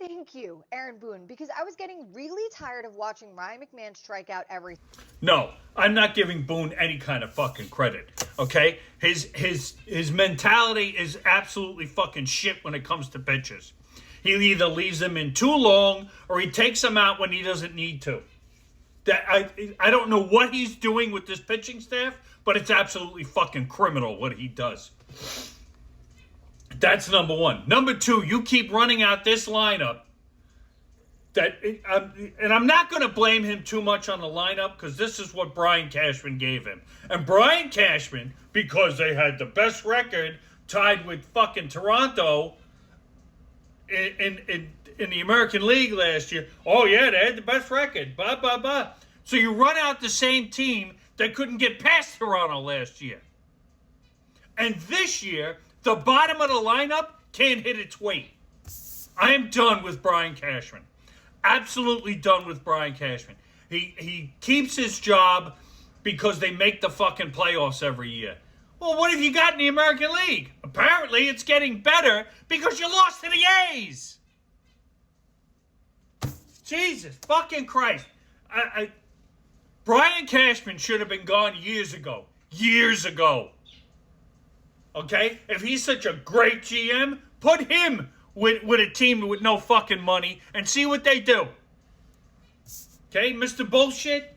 Thank you, Aaron Boone, because I was getting really tired of watching Ryan McMahon strike out every. No, I'm not giving Boone any kind of fucking credit. Okay, his mentality is absolutely fucking shit when it comes to pitchers. He either leaves them in too long or he takes them out when he doesn't need to. That I don't know what he's doing with this pitching staff, but it's absolutely fucking criminal what he does. That's number one. Number two, you keep running out this lineup. And I'm not going to blame him too much on the lineup because this is what Brian Cashman gave him. And Brian Cashman, because they had the best record tied with fucking Toronto in the American League last year. Oh, yeah, they had the best record. Blah, blah, blah. So you run out the same team that couldn't get past Toronto last year. And this year, the bottom of the lineup can't hit its weight. I am done with Brian Cashman. Absolutely done with Brian Cashman. He keeps his job because they make the fucking playoffs every year. Well, what have you got in the American League? Apparently, it's getting better because you lost to the A's. Jesus fucking Christ. Brian Cashman should have been gone years ago. Years ago. Okay? If he's such a great GM, put him with a team with no fucking money and see what they do. Okay? Mr. Bullshit?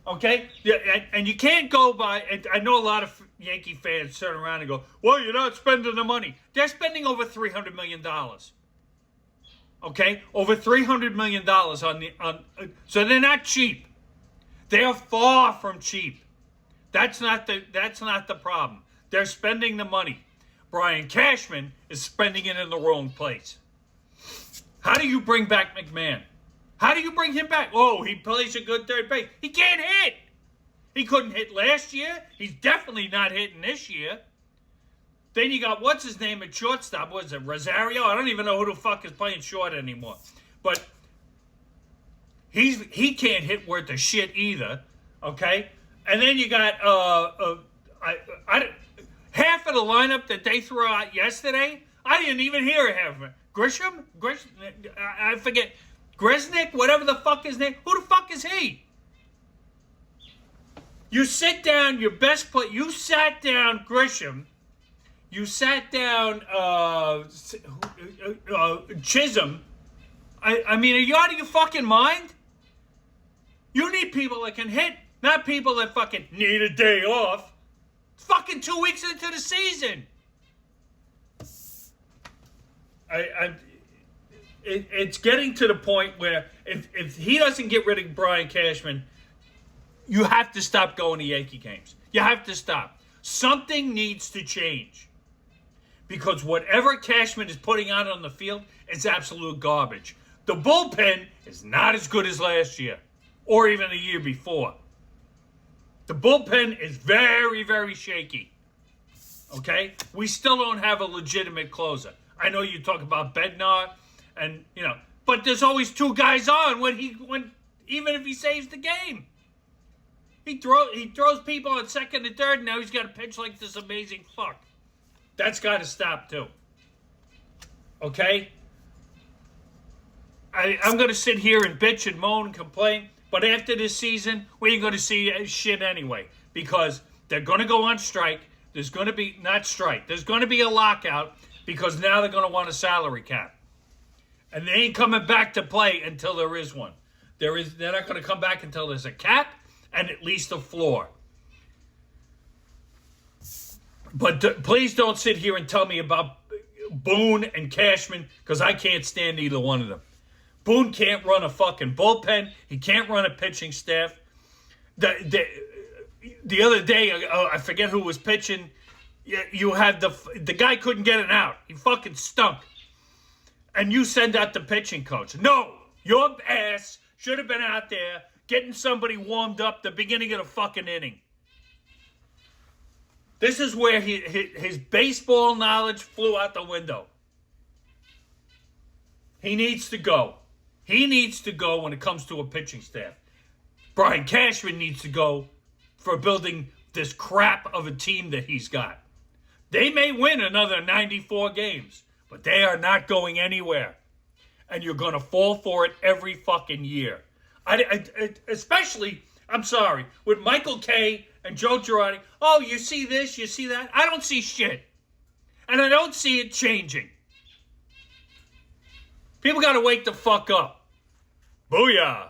Okay? Yeah, and you can't go by... And I know a lot of Yankee fans turn around and go, well, you're not spending the money. They're spending over $300 million. Okay? Over $300 million so they're not cheap. They are far from cheap. That's not the problem. They're spending the money. Brian Cashman is spending it in the wrong place. How do you bring back McMahon? How do you bring him back? Oh, he plays a good third base. He can't hit. He couldn't hit last year. He's definitely not hitting this year. Then you got, what's his name at shortstop? Was it Rosario? I don't even know who the fuck is playing short anymore. But he can't hit worth a shit either. Okay? And then you got half of the lineup that they threw out yesterday, I didn't even hear half of it. Grisham? I forget. Gresnick? Whatever the fuck his name. Who the fuck is he? You sit down, your best player. You sat down Grisham. You sat down Chisholm. I mean, are you out of your fucking mind? You need people that can hit, not people that fucking need a day off. It's fucking 2 weeks into the season. It's getting to the point where if he doesn't get rid of Brian Cashman, you have to stop going to Yankee games. You have to stop. Something needs to change. Because whatever Cashman is putting out on the field is absolute garbage. The bullpen is not as good as last year or even the year before. The bullpen is very, very shaky. Okay? We still don't have a legitimate closer. I know you talk about Bednar and, but there's always two guys on when even if he saves the game. He throws people on second and third, and now he's got to pitch like this amazing fuck. That's got to stop too. Okay? I'm going to sit here and bitch and moan and complain, but after this season, we ain't going to see shit anyway because they're going to go on strike. There's going to be, not strike, there's going to be a lockout because now they're going to want a salary cap. And they ain't coming back to play until there is one. They're not going to come back until there's a cap and at least a floor. But please don't sit here and tell me about Boone and Cashman because I can't stand either one of them. Boone can't run a fucking bullpen. He can't run a pitching staff. The other day, I forget who was pitching. You had the guy couldn't get it out. He fucking stunk. And you send out the pitching coach. No, your ass should have been out there getting somebody warmed up the beginning of the fucking inning. This is where his baseball knowledge flew out the window. He needs to go. He needs to go when it comes to a pitching staff. Brian Cashman needs to go for building this crap of a team that he's got. They may win another 94 games, but they are not going anywhere. and you're going to fall for it every fucking year. Especially, I'm sorry, with Michael Kay and Joe Girardi. Oh, you see this, you see that? I don't see shit. And I don't see it changing. People got to wake the fuck up. Booyah.